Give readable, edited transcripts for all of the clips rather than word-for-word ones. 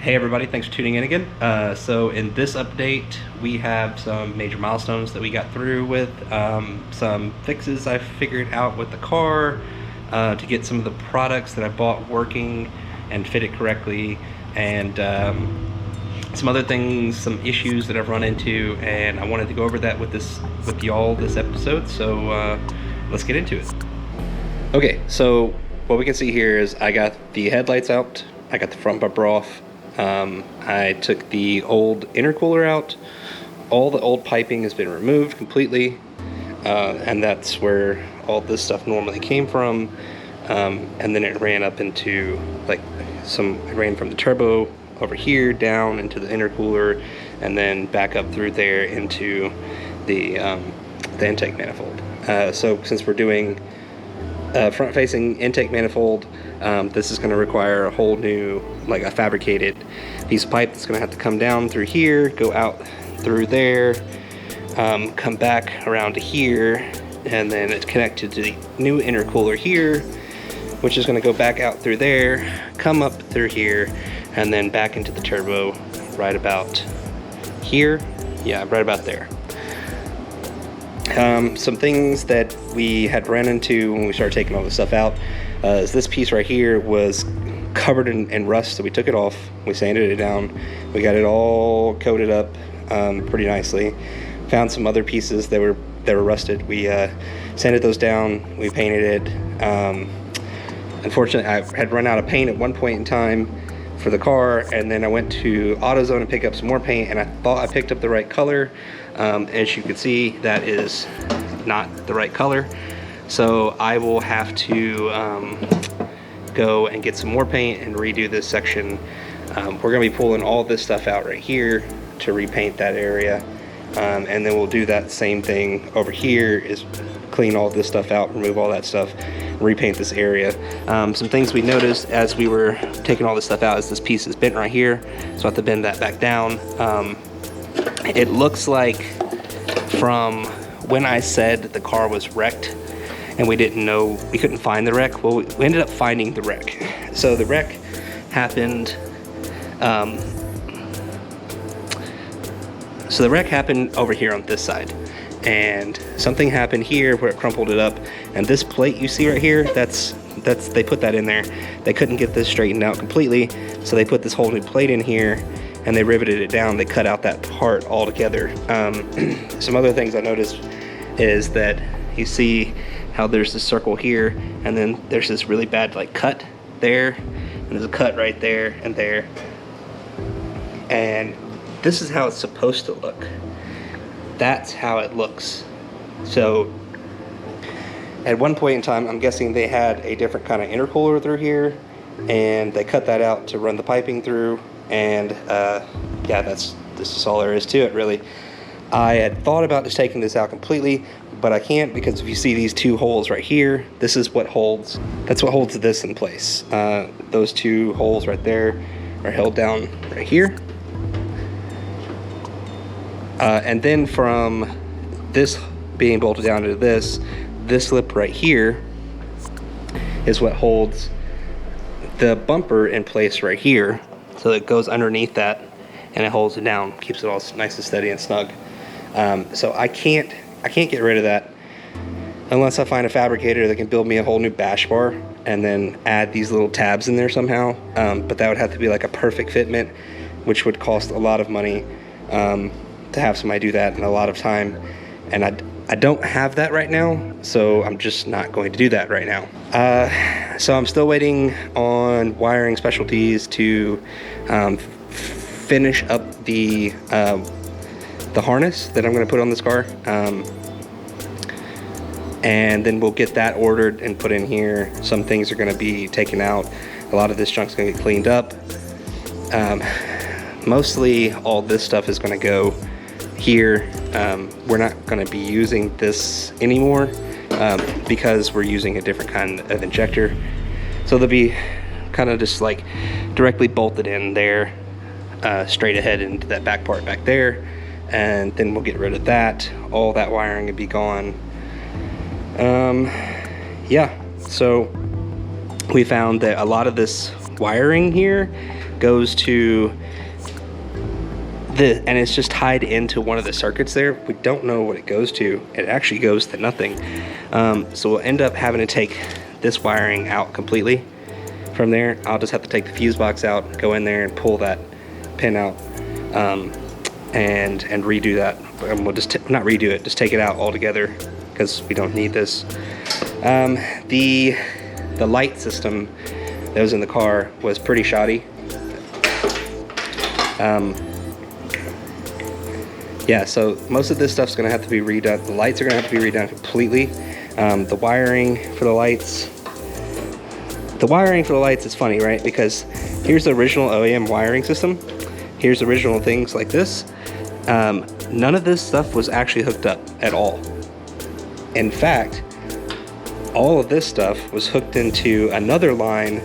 Hey everybody, thanks for tuning in again. So in this update, we have some major milestones that we got through with, some fixes I figured out with the car to get some of the products that I bought working and fitted correctly, and some other things, some issues that I've run into, and I wanted to go over that with y'all this episode. So let's get into it. Okay, so what we can see here is I got the headlights out, I got the front bumper off. I took the old intercooler out. All the old piping has been removed completely, and that's where all this stuff normally came from. And then it ran up into it ran from the turbo over here down into the intercooler, and then back up through there into the intake manifold. So since we're doing front-facing intake manifold, this is going to require a whole new, a fabricated piece of pipe that's going to have to come down through here, go out through there, come back around to here, and then it's connected to the new intercooler here, which is going to go back out through there, come up through here, and then back into the turbo right about here. Yeah, right about there. Some things that we had ran into when we started taking all this stuff out is this piece right here was covered in rust, so we took it off, we sanded it down, we got it all coated up pretty nicely. Found some other pieces that were rusted. We sanded those down, we painted it. Unfortunately, I had run out of paint at one point in time for the car, and then I went to AutoZone and picked up some more paint, and I thought I picked up the right color. As you can see, that is not the right color, so I will have to go and get some more paint and redo this section. We're going to be pulling all this stuff out right here to repaint that area, and then we'll do that same thing over here, is clean all this stuff out, remove all that stuff, repaint this area. Some things we noticed as we were taking all this stuff out is this piece is bent right here, so I have to bend that back down. It looks like from when I said the car was wrecked and we couldn't find the wreck, well, we ended up finding the wreck. So the wreck happened over here on this side, and something happened here where it crumpled it up, and this plate you see right here, that's they put that in there. They couldn't get this straightened out completely, so they put this whole new plate in here and they riveted it down. They cut out that part altogether. Some other things I noticed is that you see how there's this circle here, and then there's this really bad cut there, and there's a cut right there and there, and this is how it's supposed to look. That's how it looks. So at one point in time, I'm guessing they had a different kind of intercooler through here, and they cut that out to run the piping through, and yeah, this is all there is to it, really. I had thought about just taking this out completely, but I can't, because if you see these two holes right here, that's what holds this in place. Those two holes right there are held down right here. And then from this being bolted down into this lip right here is what holds the bumper in place right here. So it goes underneath that and it holds it down, keeps it all nice and steady and snug. So I can't get rid of that unless I find a fabricator that can build me a whole new bash bar and then add these little tabs in there somehow. But that would have to be like a perfect fitment, which would cost a lot of money to have somebody do that, and a lot of time. And I don't have that right now, so I'm just not going to do that right now. So I'm still waiting on Wiring Specialties to finish up the harness that I'm going to put on this car, and then we'll get that ordered and put in here. Some things are going to be taken out. A lot of this junk's going to get cleaned up. Mostly all this stuff is going to go here. We're not going to be using this anymore because we're using a different kind of injector. So they'll be kind of just directly bolted in there, straight ahead into that back part back there, and then we'll get rid of that. All that wiring will be gone. Yeah, so we found that a lot of this wiring here goes to and it's just tied into one of the circuits there. We don't know what it goes to. It actually goes to nothing. So we'll end up having to take this wiring out completely from there. I'll just have to take the fuse box out, go in there and pull that pin out, and redo that. And we'll just not redo it, just take it out altogether because we don't need this. The light system that was in the car was pretty shoddy. Yeah, so most of this stuff's gonna have to be redone. The lights are gonna have to be redone completely. The wiring for the lights is funny, right? Because here's the original OEM wiring system. Here's the original things like this. None of this stuff was actually hooked up at all. In fact, all of this stuff was hooked into another line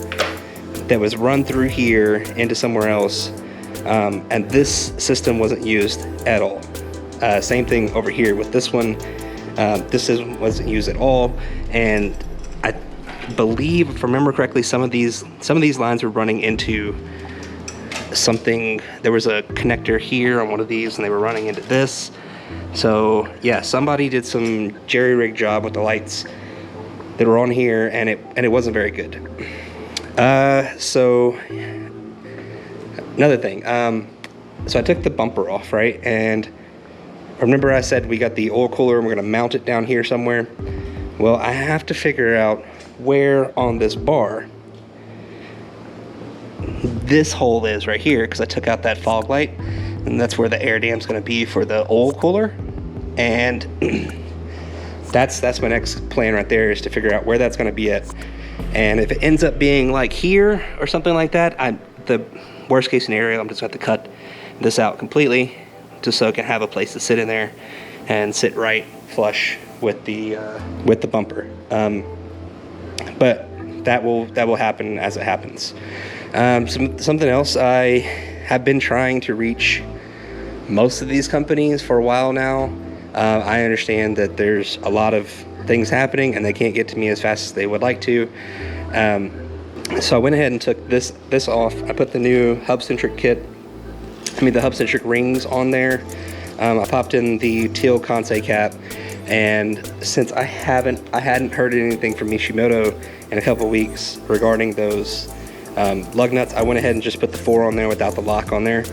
that was run through here into somewhere else. And this system wasn't used at all. Same thing over here with this one. This system wasn't used at all, and I believe, if I remember correctly, some of these lines were running into something. There was a connector here on one of these, and they were running into this. So yeah, somebody did some jerry-rig job with the lights that were on here, and it wasn't very good. So another thing, so I took the bumper off, right? And remember I said we got the oil cooler and we're gonna mount it down here somewhere? Well, I have to figure out where on this bar this hole is right here, because I took out that fog light, and that's where the air dam's gonna be for the oil cooler. And that's my next plan right there, is to figure out where that's gonna be at. And if it ends up being like here or something like that, the worst case scenario, I'm just gonna have to cut this out completely, just so it can have a place to sit in there and sit right flush with the bumper. But that will happen as it happens. Something else, I have been trying to reach most of these companies for a while now. I understand that there's a lot of things happening and they can't get to me as fast as they would like to. So I went ahead and took this off. I put the new hub-centric the hub-centric rings on there. I popped in the teal Kansei cap, and since I hadn't heard anything from Mishimoto in a couple weeks regarding those lug nuts, I went ahead and just put the 4 on there without the lock on there,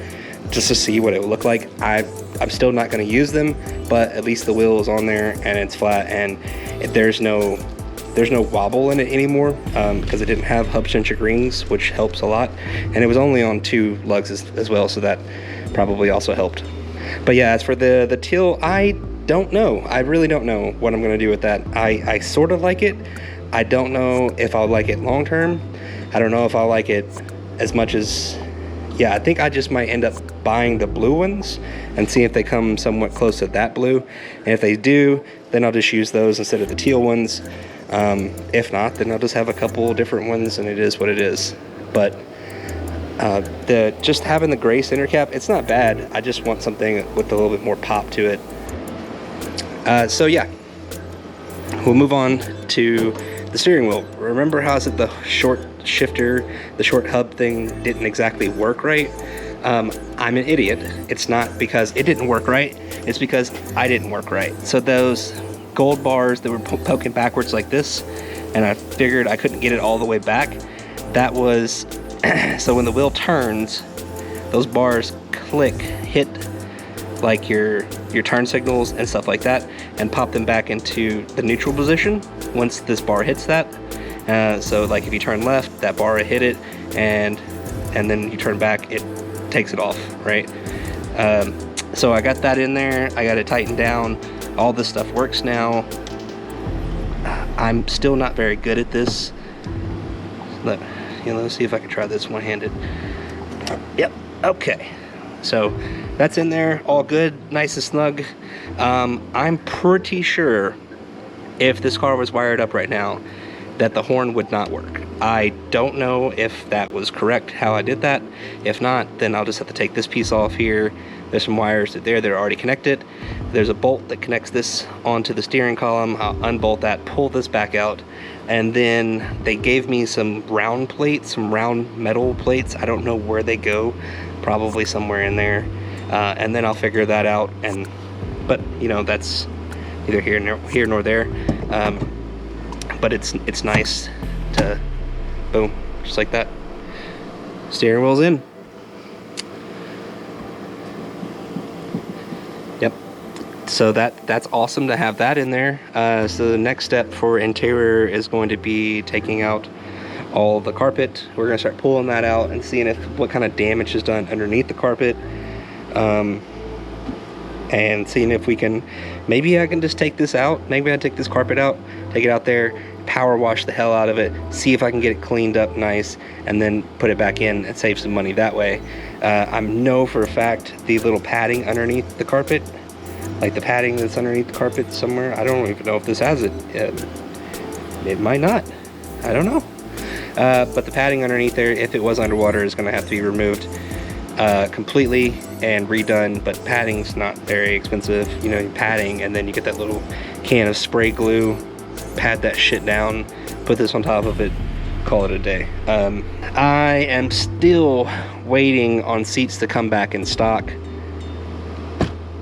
just to see what it would look like. I'm still not going to use them, but at least the wheel is on there and it's flat, and there's no wobble in it anymore, because it didn't have hub-centric rings, which helps a lot. And it was only on 2 lugs as well, so that probably also helped. But yeah, as for the teal, I don't know. I really don't know what I'm going to do with that. I sort of like it. I don't know if I'll like it long term. I don't know if I'll like it as much as... Yeah, I think I just might end up buying the blue ones and see if they come somewhat close to that blue. And if they do, then I'll just use those instead of the teal ones. If not, then I'll just have a couple different ones, and it is what it is. But just having the gray center cap, it's not bad. I just want something with a little bit more pop to it. So yeah, we'll move on to the steering wheel. Remember how I said the short shifter, the short hub thing didn't exactly work right? I'm an idiot. It's not because it didn't work right, it's because I didn't work right. So those gold bars that were poking backwards like this, and I figured I couldn't get it all the way back, that was so when the wheel turns, those bars hit like your turn signals and stuff like that, and pop them back into the neutral position once this bar hits that. So like if you turn left, that bar will hit it, and then you turn back, it takes it off, right? So I got that in there, I got it tightened down, all this stuff works now. I'm still not very good at this. Let's see if I can try this one-handed. Yep, okay. So that's in there, all good, nice and snug. I'm pretty sure if this car was wired up right now, that the horn would not work. I don't know if that was correct how I did that. If not, then I'll just have to take this piece off here. There's some wires that are already connected. There's a bolt that connects this onto the steering column. I'll unbolt that, pull this back out, and then they gave me some round plates, some round metal plates. I don't know where they go, probably somewhere in there. And then I'll figure that out. But you know, that's neither here nor there. But it's nice to, boom, just like that. Steering wheel's in. Yep. So that's awesome to have that in there. So the next step for interior is going to be taking out all the carpet. We're gonna start pulling that out and seeing what kind of damage is done underneath the carpet. And seeing if we can, maybe I can just take this out. Maybe I take this carpet out, take it out there, power wash the hell out of it, see if I can get it cleaned up nice, and then put it back in and save some money that way. I know for a fact the little padding underneath the carpet, like the padding that's underneath the carpet somewhere, I don't even know if this has it. It might not, I don't know. But the padding underneath there, if it was underwater, is gonna have to be removed completely and redone. But padding's not very expensive, you know, padding, and then you get that little can of spray glue, pat that shit down, put this on top of it, call it a day. I am still waiting on seats to come back in stock.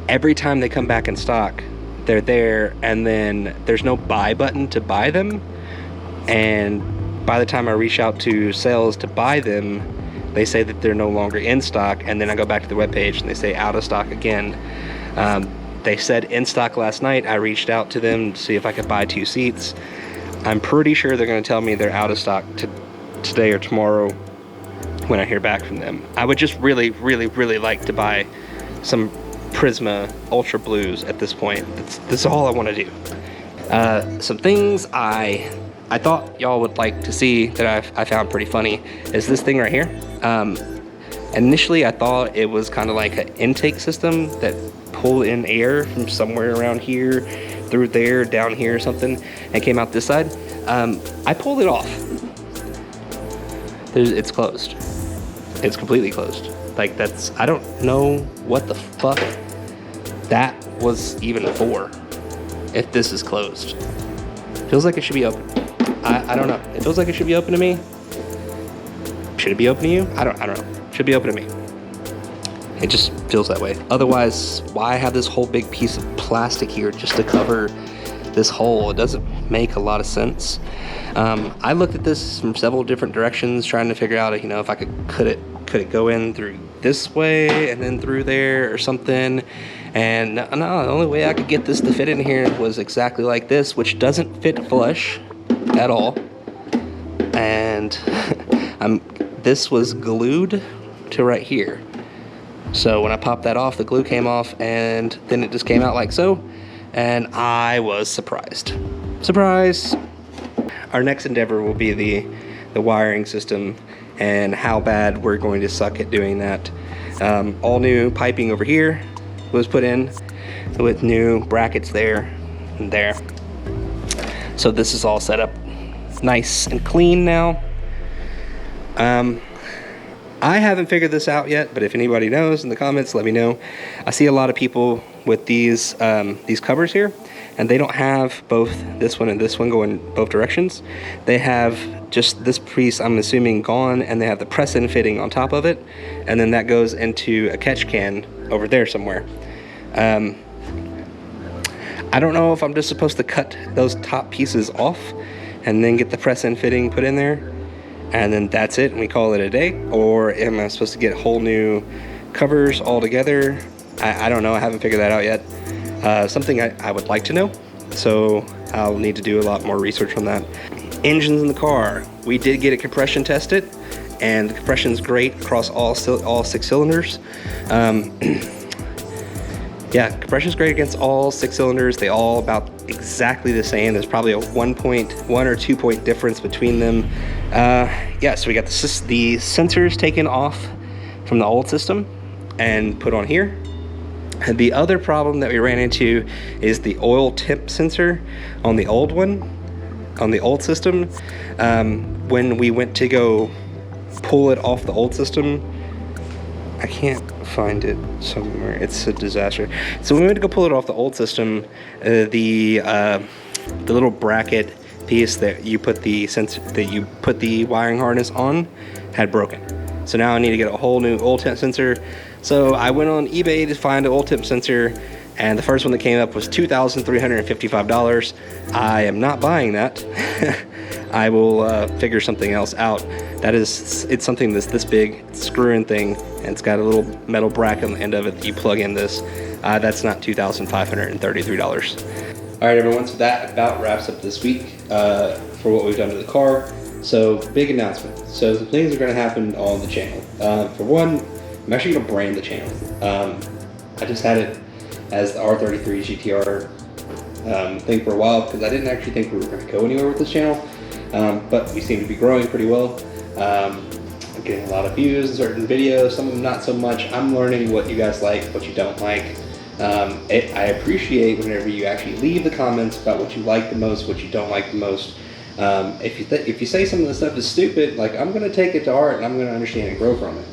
Every time they come back in stock, they're there, and then there's no buy button to buy them, and by the time I reach out to sales to buy them, they say that they're no longer in stock, and then I go back to the webpage and they say out of stock again. They said in stock last night. I reached out to them to see if I could buy 2 seats. I'm pretty sure they're going to tell me they're out of stock today or tomorrow when I hear back from them. I would just really like to buy some Prisma Ultra Blues at this point. That's all I want to do. Some things I thought y'all would like to see that I found pretty funny is this thing right here. Initially I thought it was kind of like an intake system that pulled in air from somewhere around here, through there, down here or something, and came out this side. I pulled it off. It's closed. It's completely closed. Like, I don't know what the fuck that was even for, if this is closed. Feels like it should be open. I don't know. It feels like it should be open to me. Should it be open to you? I don't know. Should be open to me. It just feels that way. Otherwise, why have this whole big piece of plastic here just to cover this hole? It doesn't make a lot of sense. I looked at this from several different directions, trying to figure out, you know, if I could it go in through this way and then through there or something. And no, the only way I could get this to fit in here was exactly like this, which doesn't fit flush at all. And this was glued to right here. So when I popped that off, the glue came off, and then it just came out like so, and I was surprised. Surprise! Our next endeavor will be the wiring system and how bad we're going to suck at doing that. All new piping over here was put in with new brackets there and there. So this is all set up nice and clean now. I haven't figured this out yet, but if anybody knows in the comments, let me know. I see a lot of people with these covers here, and they don't have both this one and this one going both directions. They have just this piece, I'm assuming, gone, and they have the press-in fitting on top of it, and then that goes into a catch can over there somewhere. I don't know if I'm just supposed to cut those top pieces off and then get the press-in fitting put in there, and then that's it and we call it a day, or am I supposed to get whole new covers all together? I don't know. I haven't figured that out yet. Something I would like to know, so I'll need to do a lot more research on that. Engines in the car, we did get it compression tested, and the compression's great across all 6 cylinders. Yeah, compression's great against all 6 cylinders. They all about exactly the same. There's probably a 1 or 2 point difference between them. Yeah, so we got the sensors taken off from the old system and put on here. And the other problem that we ran into is the oil temp sensor on the old one. on the old system. When we went to go pull it off the old system, I can't find it somewhere. It's a disaster. So when we went to go pull it off the old system, the little bracket piece that you put the wiring harness on had broken. So now I need to get a whole new oil temp sensor. So I went on eBay to find an oil temp sensor, and the first one that came up was $2,355. I am not buying that. I will figure something else out. It's something that's this big, it's a screw-in thing, and it's got a little metal bracket on the end of it that you plug in this. That's not $2,533. All right, everyone, so that about wraps up this week for what we've done to the car. So, big announcement. So, some things are going to happen on the channel. For one, I'm actually going to brand the channel. I just had it as the R33 GTR thing for a while because I didn't actually think we were going to go anywhere with this channel. But we seem to be growing pretty well. I'm getting a lot of views in certain videos, some of them not so much. I'm learning what you guys like, what you don't like. I appreciate whenever you actually leave the comments about what you like the most, what you don't like the most. If you say some of the stuff is stupid, like, I'm going to take it to heart and I'm going to understand and grow from it.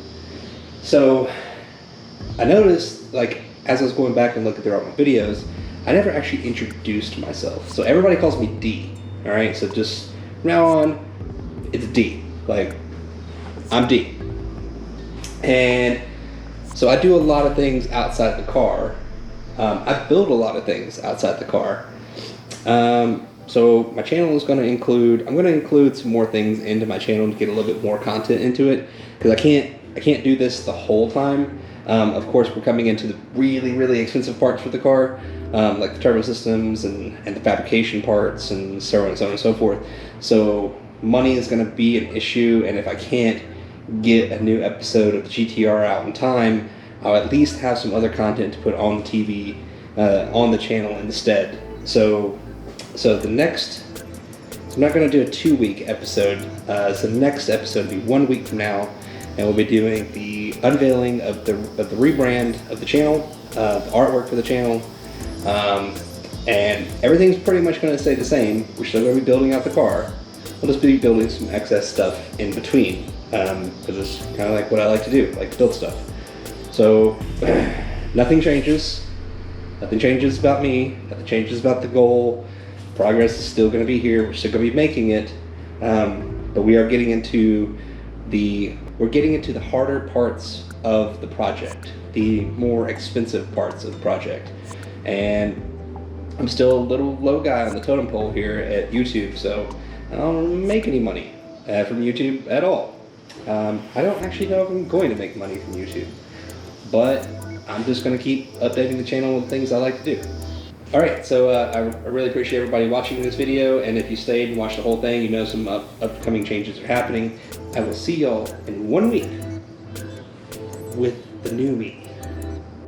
So I noticed, like, as I was going back and looking through all my videos, I never actually introduced myself. So everybody calls me D. All right, so just from now on, it's D. Like, I'm D. And so I do a lot of things outside the car. I build a lot of things outside the car. So my channel is going to include, I'm going to include some more things into my channel to get a little bit more content into it, because I can't do this the whole time. Of course, we're coming into the really, really expensive parts for the car, like the turbo systems and the fabrication parts and so on and so forth. So money is going to be an issue, and if I can't get a new episode of the GTR out in time, I'll at least have some other content to put on TV, on the channel instead. So I'm not going to do a 2-week episode. So the next episode will be 1 week from now, and we'll be doing the unveiling of the rebrand of the channel, the artwork for the channel, and everything's pretty much going to stay the same. We're still going to be building out the car. We'll just be building some excess stuff in between, because it's kind of like what I like to do, like to build stuff. So nothing changes. Nothing changes about me. Nothing changes about the goal. Progress is still going to be here. We're still going to be making it, but we are getting into the harder parts of the project, the more expensive parts of the project. And I'm still a little low guy on the totem pole here at YouTube, so I don't make any money from YouTube at all. I don't actually know if I'm going to make money from YouTube, but I'm just going to keep updating the channel with things I like to do. Alright, so I really appreciate everybody watching this video, and if you stayed and watched the whole thing, you know some upcoming changes are happening. I will see y'all in 1 week with the new me.